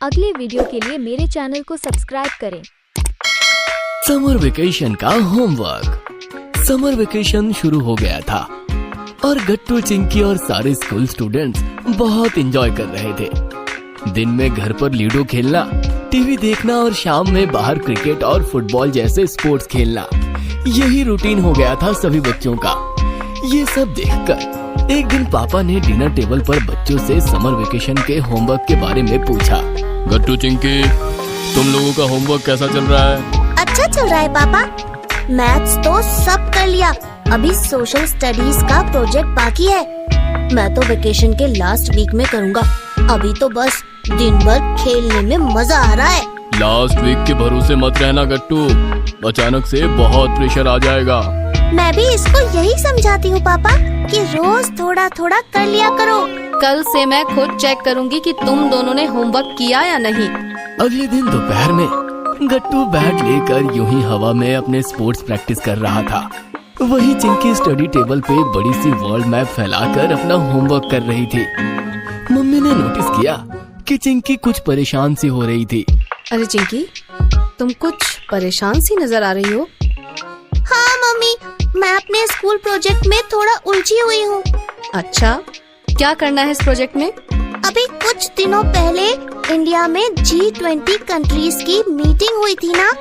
अगले वीडियो के लिए मेरे चैनल को सब्सक्राइब करें। समर वेकेशन का होमवर्क। समर वेकेशन शुरू हो गया था और गट्टू, चिंकी और सारे स्कूल स्टूडेंट्स बहुत एंजॉय कर रहे थे। दिन में घर पर लूडो खेलना, टीवी देखना और शाम में बाहर क्रिकेट और फुटबॉल जैसे स्पोर्ट्स खेलना, यही रूटीन हो गया था सभी बच्चों का। ये सब देखकर एक दिन पापा ने डिनर टेबल पर बच्चों से समर वेकेशन के होमवर्क के बारे में पूछा। गट्टू, चिंकी, तुम लोगों का होमवर्क कैसा चल रहा है? अच्छा चल रहा है पापा। मैथ्स तो सब कर लिया, अभी सोशल स्टडीज का प्रोजेक्ट बाकी है। मैं तो वेकेशन के लास्ट वीक में करूँगा। अभी तो बस दिन भर खेलने में मजा आ रहा है। लास्ट वीक के भरोसे मत रहना गट्टू, अचानक से बहुत प्रेशर आ जाएगा। मैं भी इसको यही समझाती हूँ पापा कि रोज थोड़ा थोड़ा कर लिया करो। कल से मैं खुद चेक करूँगी कि तुम दोनों ने होमवर्क किया या नहीं। अगले दिन दोपहर में गट्टू बैट लेकर यूं ही हवा में अपने स्पोर्ट्स प्रैक्टिस कर रहा था। वही चिंकी स्टडी टेबल पे बड़ी सी वर्ल्ड मैप फैलाकर अपना होमवर्क कर रही थी। मम्मी ने नोटिस किया कि चिंकी कुछ परेशान सी हो रही थी। अरे चिंकी, तुम कुछ परेशान सी नजर आ रही हो। हाँ मम्मी, मैं अपने स्कूल प्रोजेक्ट में थोड़ा उलझी हुई हूँ। अच्छा, क्या करना है इस प्रोजेक्ट में? अभी कुछ दिनों पहले इंडिया में G20 कंट्रीज की मीटिंग हुई थी ना,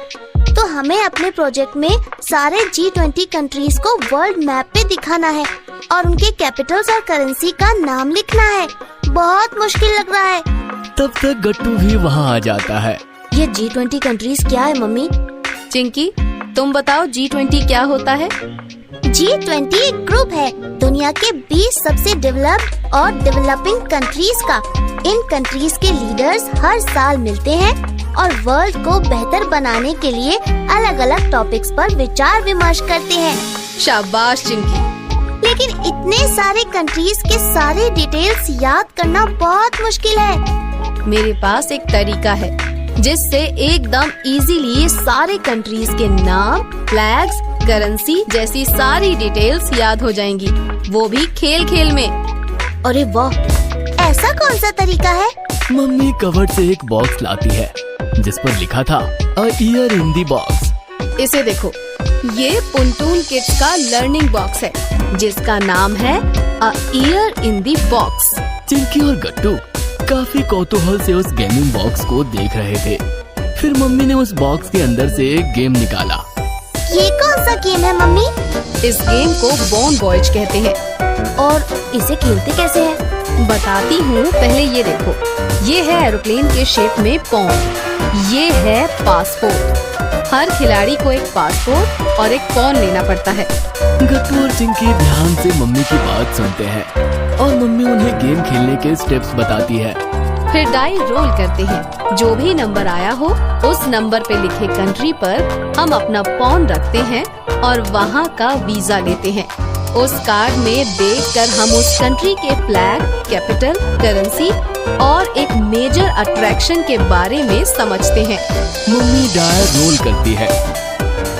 तो हमें अपने प्रोजेक्ट में सारे G20 कंट्रीज को वर्ल्ड मैप पे दिखाना है और उनके कैपिटल्स और करेंसी का नाम लिखना है। बहुत मुश्किल लग रहा है। तब तक गट्टू भी वहाँ आ जाता है। ये G20 कंट्रीज क्या है मम्मी? चिंकी, तुम बताओ G20 क्या होता है? G20 एक ग्रुप है दुनिया के 20 सबसे डेवलप्ड और डेवलपिंग कंट्रीज का। इन कंट्रीज के लीडर्स हर साल मिलते हैं और वर्ल्ड को बेहतर बनाने के लिए अलग अलग टॉपिक्स पर विचार विमर्श करते हैं। शाबाश चिंकी। लेकिन इतने सारे कंट्रीज के सारे डिटेल्स याद करना बहुत मुश्किल है। मेरे पास एक तरीका है जिससे एकदम इजीली सारे कंट्रीज के नाम, फ्लैग्स, करेंसी जैसी सारी डिटेल्स याद हो जाएंगी, वो भी खेल खेल में। अरे वाह, ऐसा कौन सा तरीका है? मम्मी कवर्ड से एक बॉक्स लाती है जिस पर लिखा था a year in the box. इसे देखो, ये पुंटून किड्स का लर्निंग बॉक्स है जिसका नाम है a year in the box. Chinki और गट्टू काफी कौतूहल से उस गेमिंग बॉक्स को देख रहे थे। फिर मम्मी ने उस बॉक्स के अंदर से एक गेम निकाला। ये कौन सा गेम है मम्मी? इस गेम को बोन वॉयज कहते हैं। और इसे खेलते कैसे हैं? बताती हूँ, पहले ये देखो, ये है एरोप्लेन के शेप में पॉन, ये है पासपोर्ट। हर खिलाड़ी को एक पासपोर्ट और एक पॉन लेना पड़ता है। गट्टू और चिंकी ध्यान से मम्मी की बात सुनते हैं और मम्मी उन्हें गेम खेलने के स्टेप्स बताती है। फिर डाई रोल करते हैं, जो भी नंबर आया हो उस नंबर पे लिखे कंट्री पर हम अपना पॉन रखते हैं और वहाँ का वीजा लेते हैं। उस कार्ड में देखकर हम उस कंट्री के फ्लैग, कैपिटल, करेंसी और एक मेजर अट्रैक्शन के बारे में समझते हैं। मम्मी डाई रोल करती है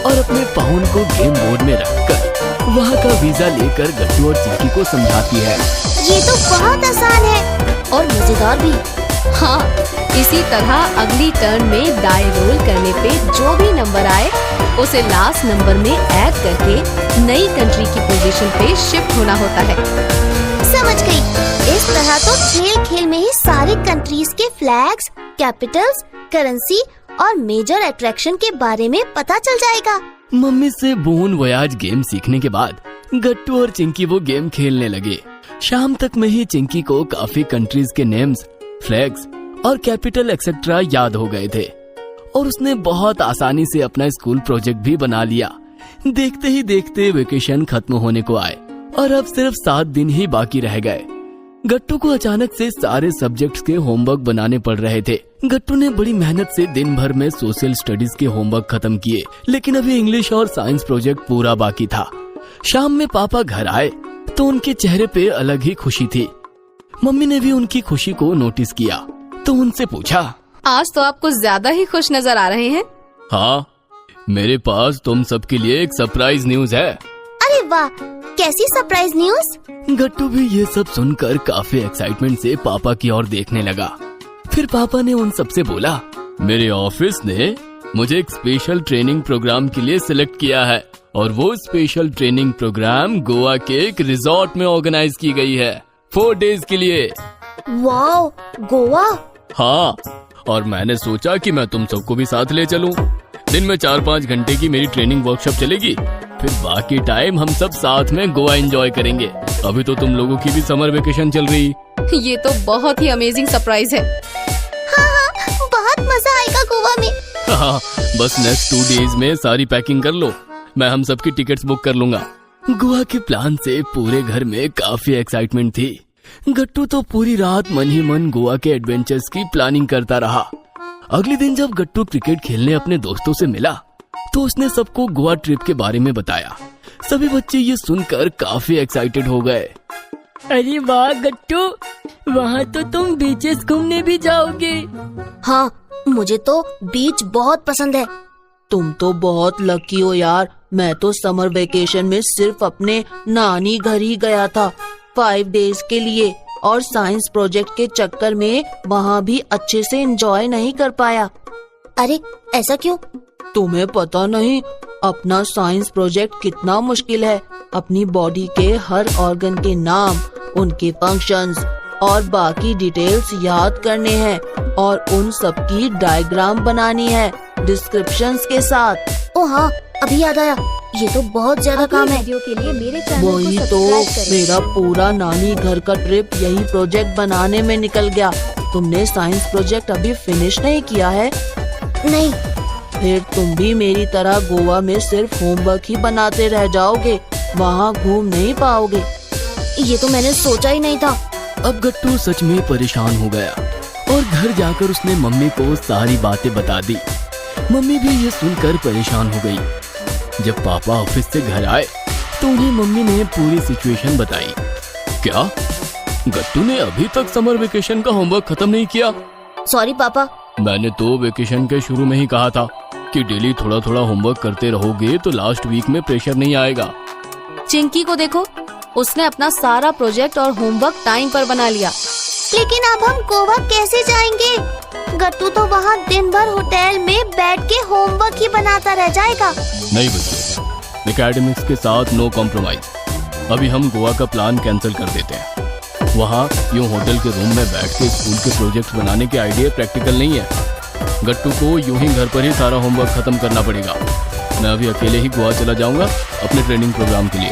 और अपने पाउन को गेम बोर्ड में रखकर वहाँ का वीजा लेकर गट्टू और चिंकी को समझाती है। ये तो बहुत आसान है और मजेदार भी। हाँ, इसी तरह अगली टर्न में डाई रोल करने पे जो भी नंबर आए उसे लास्ट नंबर में ऐड करके नई कंट्री की पोजीशन पे शिफ्ट होना होता है। समझ गई। इस तरह तो खेल खेल में ही सारे कंट्रीज के फ्लैग्स, कैपिटल्स, करेंसी और मेजर अट्रैक्शन के बारे में पता चल जाएगा। मम्मी से बोन वॉयज गेम सीखने के बाद गट्टू और चिंकी वो गेम खेलने लगे। शाम तक में ही चिंकी को काफी कंट्रीज के नेम्स, फ्लैग्स और कैपिटल एक्सेट्रा याद हो गए थे और उसने बहुत आसानी से अपना स्कूल प्रोजेक्ट भी बना लिया। देखते ही देखते वेकेशन खत्म होने को आए और अब सिर्फ 7 दिन ही बाकी रह गए। गट्टू को अचानक से सारे सब्जेक्ट्स के होमवर्क बनाने पड़ रहे थे। गट्टू ने बड़ी मेहनत से दिन भर में सोशल स्टडीज के होमवर्क खत्म किए, लेकिन अभी इंग्लिश और साइंस प्रोजेक्ट पूरा बाकी था। शाम में पापा घर आए तो उनके चेहरे पे अलग ही खुशी थी। मम्मी ने भी उनकी खुशी को नोटिस किया तो उनसे पूछा, आज तो आप कुछ ज्यादा ही खुश नजर आ रहे हैं। हाँ, मेरे पास तुम सबके लिए एक सरप्राइज न्यूज है। अरे वाह, कैसी सरप्राइज न्यूज? गट्टू भी ये सब सुनकर काफी एक्साइटमेंट से पापा की ओर देखने लगा। फिर पापा ने उन सबसे बोला, मेरे ऑफिस ने मुझे एक स्पेशल ट्रेनिंग प्रोग्राम के लिए सिलेक्ट किया है और वो स्पेशल ट्रेनिंग प्रोग्राम गोवा के एक रिजॉर्ट में ऑर्गेनाइज की गई है 4 डेज के लिए। वाओ, गोवा? हाँ, और मैंने सोचा कि मैं तुम सबको भी साथ ले चलूं। दिन में 4-5 घंटे की मेरी ट्रेनिंग वर्कशॉप चलेगी, फिर बाकी टाइम हम सब साथ में गोवा एंजॉय करेंगे। अभी तो तुम लोगों की भी समर वेकेशन चल रही। ये तो बहुत ही अमेजिंग सरप्राइज है। हाँ, बहुत मजा आएगा गोवा में। हाँ, बस नेक्स्ट 2 डेज में सारी पैकिंग कर लो, मैं हम सबकी टिकट्स बुक कर लूंगा। गोवा के प्लान से पूरे घर में काफी एक्साइटमेंट थी। गट्टू तो पूरी रात मन ही मन गोवा के एडवेंचर्स की प्लानिंग करता रहा। अगले दिन जब गट्टू क्रिकेट खेलने अपने दोस्तों से मिला तो उसने सबको गोवा ट्रिप के बारे में बताया। सभी बच्चे ये सुनकर काफी एक्साइटेड हो गए। अरे वाह गट्टू, वहाँ तो तुम बीचेस घूमने भी जाओगे। हाँ, मुझे तो बीच बहुत पसंद है। तुम तो बहुत लकी हो यार। मैं तो समर वेकेशन में सिर्फ अपने नानी घर ही गया था 5 डेज के लिए, और साइंस प्रोजेक्ट के चक्कर में वहाँ भी अच्छे से एंजॉय नहीं कर पाया। अरे ऐसा क्यों? तुम्हें पता नहीं अपना साइंस प्रोजेक्ट कितना मुश्किल है। अपनी बॉडी के हर ऑर्गन के नाम, उनके फंक्शंस और बाकी डिटेल्स याद करने हैं और उन सब की डायग्राम बनानी है डिस्क्रिप्शंस के साथ। ओ हाँ, अभी याद आया, ये तो बहुत ज्यादा काम है। वीडियो के लिए मेरे चैनल को वही तो, सब्सक्राइब करें। मेरा पूरा नानी घर का ट्रिप यही प्रोजेक्ट बनाने में निकल गया। तुमने साइंस प्रोजेक्ट अभी फिनिश नहीं किया है? नहीं। फिर तुम भी मेरी तरह गोवा में सिर्फ होमवर्क ही बनाते रह जाओगे, वहाँ घूम नहीं पाओगे। ये तो मैंने सोचा ही नहीं था। अब गट्टू सच में परेशान हो गया और घर जाकर उसने मम्मी को सारी बातें बता दी। मम्मी भी ये सुनकर परेशान हो गई। जब पापा ऑफिस से घर आए तो उन्हें मम्मी ने पूरी सिचुएशन बताई। क्या गट्टू ने अभी तक समर वेकेशन का होमवर्क खत्म नहीं किया? सॉरी पापा। मैंने तो वेकेशन के शुरू में ही कहा था कि डेली थोड़ा थोड़ा होमवर्क करते रहोगे तो लास्ट वीक में प्रेशर नहीं आएगा। चिंकी को देखो, उसने अपना सारा प्रोजेक्ट और होमवर्क टाइम पर बना लिया। लेकिन अब हम गोवा कैसे जाएंगे? गट्टू तो वहाँ दिन भर होटल में बैठ के होमवर्क ही बनाता रह जाएगा। नहीं बच्चों, एकेडमिक्स के साथ नो कॉम्प्रोमाइज। अभी हम गोवा का प्लान कैंसिल कर देते हैं। वहाँ यूँ होटल के रूम में बैठ के स्कूल के प्रोजेक्ट बनाने के आइडिया प्रैक्टिकल नहीं है। गट्टू को यूं ही घर पर ही सारा होमवर्क खत्म करना पड़ेगा। मैं अभी अकेले ही गोवा चला जाऊंगा अपने ट्रेनिंग प्रोग्राम के लिए।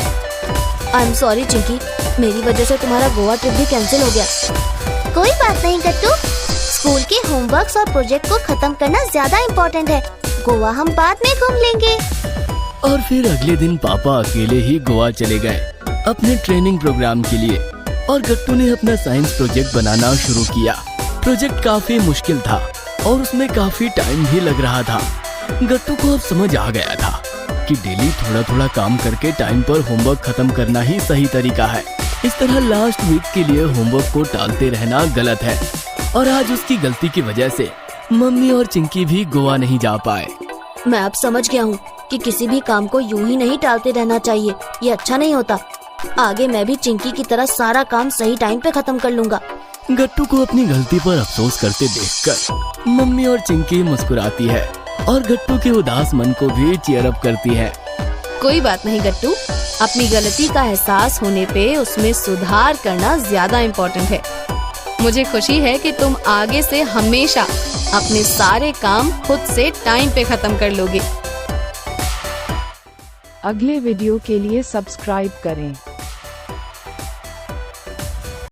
आई एम सॉरी चिंकी, मेरी वजह से तुम्हारा गोवा ट्रिप भी कैंसिल हो गया। कोई बात नहीं गट्टू, स्कूल के होमवर्क और प्रोजेक्ट को खत्म करना ज्यादा इम्पोर्टेंट है। गोवा हम बाद में घूम लेंगे। और फिर अगले दिन पापा अकेले ही गोवा चले गए अपने ट्रेनिंग प्रोग्राम के लिए और गट्टू ने अपना साइंस प्रोजेक्ट बनाना शुरू किया। प्रोजेक्ट काफी मुश्किल था और उसमें काफी टाइम भी लग रहा था। गट्टू को अब समझ आ गया था कि डेली थोड़ा थोड़ा काम करके टाइम पर होमवर्क खत्म करना ही सही तरीका है। इस तरह लास्ट वीक के लिए होमवर्क को टालते रहना गलत है और आज उसकी गलती की वजह से मम्मी और चिंकी भी गोवा नहीं जा पाए। मैं अब समझ गया हूँ कि किसी भी काम को यूं ही नहीं टालते रहना चाहिए, ये अच्छा नहीं होता। आगे मैं भी चिंकी की तरह सारा काम सही टाइम पे खत्म कर लूंगा। गट्टू को अपनी गलती पर अफसोस करते देखकर मम्मी और चिंकी मुस्कुराती है और गट्टू के उदास मन को भी चीयर अप करती है। कोई बात नहीं गट्टू, अपनी गलती का एहसास होने पे उसमें सुधार करना ज्यादा इम्पोर्टेंट है। मुझे खुशी है कि तुम आगे से हमेशा अपने सारे काम खुद से टाइम पे खत्म कर लोगे। अगले वीडियो के लिए सब्सक्राइब करें।